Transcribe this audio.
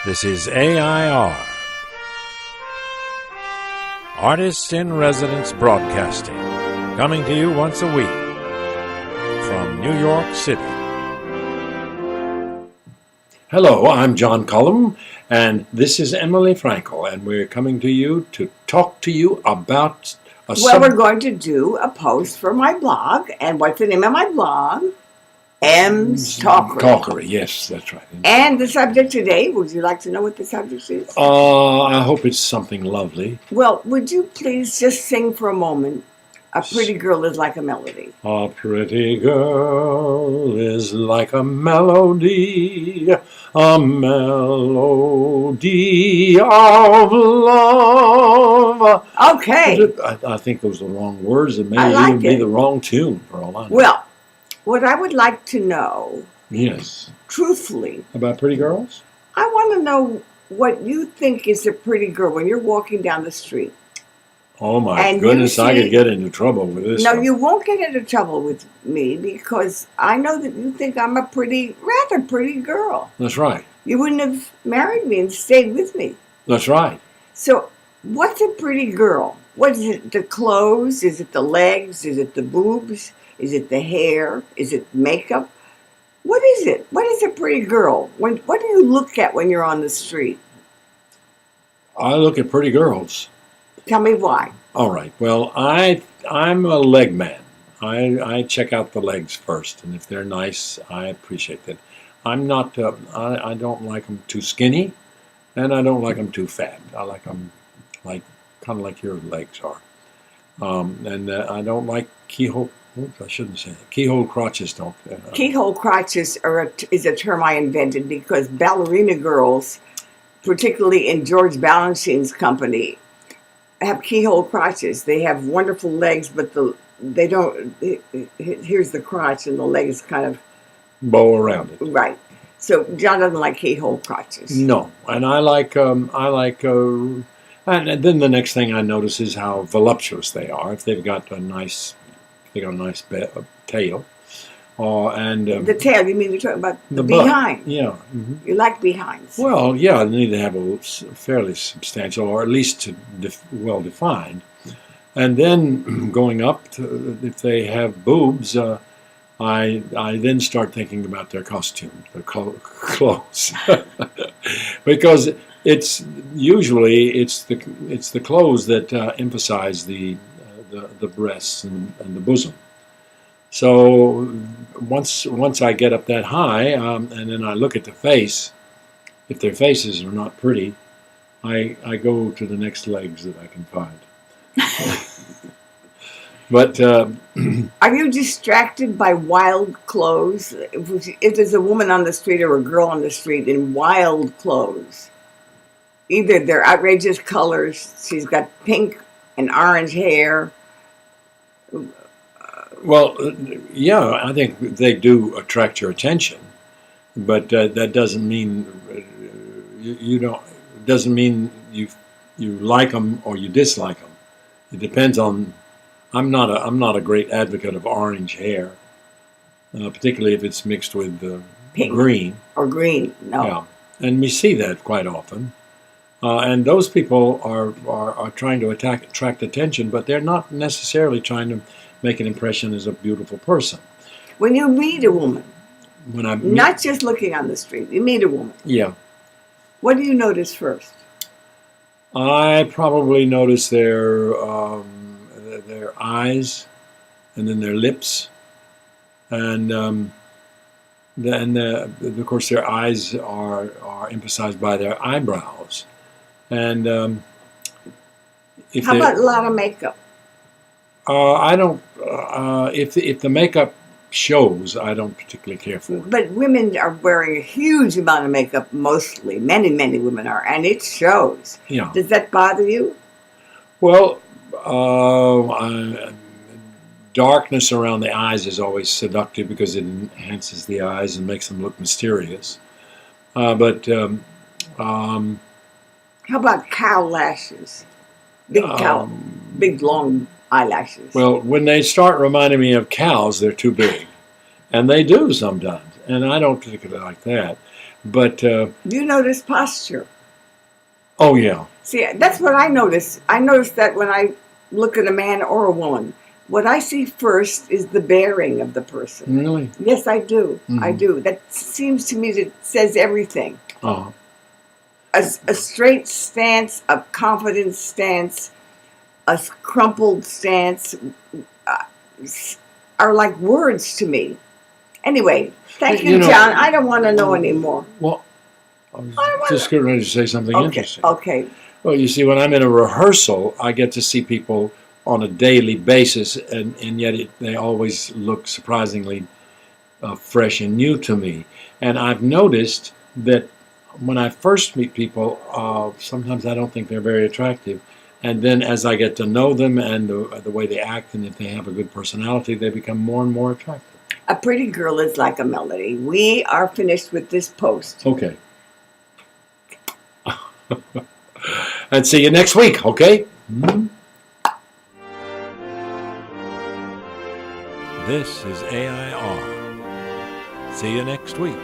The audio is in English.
This is AI.R. Artists in Residence Broadcasting, coming to you once a week from New York City. Hello, I'm John Cullum, and this is Emily Frankel, and we're coming to you to talk to you about we're going to do a post for my blog, and what's the name of my blog? M's Talkery. Talkery, yes, that's right. And the subject today, would you like to know what the subject is? I hope it's something lovely. Well, would you please just sing for a moment, A Pretty Girl is Like a Melody? A pretty girl is like a melody of love. Okay. I think those are the wrong words. It may even be the wrong tune for all I know. Well, what I would like to know, yes, truthfully, about pretty girls? I want to know what you think is a pretty girl when you're walking down the street. Oh my goodness, I could get into trouble with this. No, you won't get into trouble with me because I know that you think I'm a rather pretty girl. That's right. You wouldn't have married me and stayed with me. That's right. So, what's a pretty girl? What is it? The clothes? Is it the legs? Is it the boobs? Is it the hair? Is it makeup? What is it? What is a pretty girl? What do you look at when you're on the street? I look at pretty girls. Tell me why. All right. Well, I'm a leg man. I check out the legs first, and if they're nice, I appreciate that. I'm not. I don't like them too skinny, and I don't like them too fat. I like them kind of like your legs are. And I don't like keyhole. Oops, I shouldn't say that. Keyhole crotches don't. Keyhole crotches is a term I invented because ballerina girls, particularly in George Balanchine's company, have keyhole crotches. They have wonderful legs, but they don't. Here's the crotch, and the leg is kind of bow around it. Right. So John doesn't like keyhole crotches. No, and I like. And then the next thing I notice is how voluptuous they are. If they've got a nice tail, and the tail. You mean you're talking about the butt. behind? Yeah. Mm-hmm. You like behinds? Well, yeah, they need to have a fairly substantial, or at least well defined. And then going up, if they have boobs, I then start thinking about their costume, their clothes, because it's usually the clothes that emphasize the breasts and the bosom. So once I get up that high, and then I look at the face, if their faces are not pretty, I go to the next legs that I can find. But are you distracted by wild clothes? If there's a woman on the street or a girl on the street in wild clothes, either they're outrageous colors, she's got pink and orange hair. Well, yeah, I think they do attract your attention, but that doesn't mean you don't. Doesn't mean you like them or you dislike them. It depends on. I'm not a great advocate of orange hair, particularly if it's mixed with pink green or green. No. Yeah, and we see that quite often. And those people are trying to attract attention, but they're not necessarily trying to make an impression as a beautiful person. When you meet a woman, not just looking on the street, you meet a woman. Yeah. What do you notice first? I probably notice their eyes, and then their lips, and then of course their eyes are emphasized by their eyebrows. And how about a lot of makeup? I don't. If the makeup shows, I don't particularly care for it. But women are wearing a huge amount of makeup. Mostly, many women are, and it shows. Yeah. Does that bother you? Well, darkness around the eyes is always seductive because it enhances the eyes and makes them look mysterious. But how about cow lashes? Big long eyelashes. Well, when they start reminding me of cows, they're too big. And they do sometimes. and I don't particularly like that. But You notice posture. oh yeah, See, that's what I notice. I notice that when I look at a man or a woman, what I see first is the bearing of the person. really. Yes, I do. I Mhm. do. That seems to me that says everything. Uh, A straight stance, a confident stance, a crumpled stance uh, are like words to me. Anyway, thank you you, know, John. I don't want to know anymore. well, I was I don't want just getting ready to say something to. Okay, interesting. okay. Well, you see, when I'm in a rehearsal, I get to see people on a daily basis, and yet they always look surprisingly fresh and new to me. And I've noticed that when I first meet people, sometimes I don't think they're very attractive. And then as I get to know them and the way they act, and if they have a good personality, they become more and more attractive. A pretty girl is like a melody. We are finished with this post. Okay. And see you next week, okay? This is AI.R. See you next week.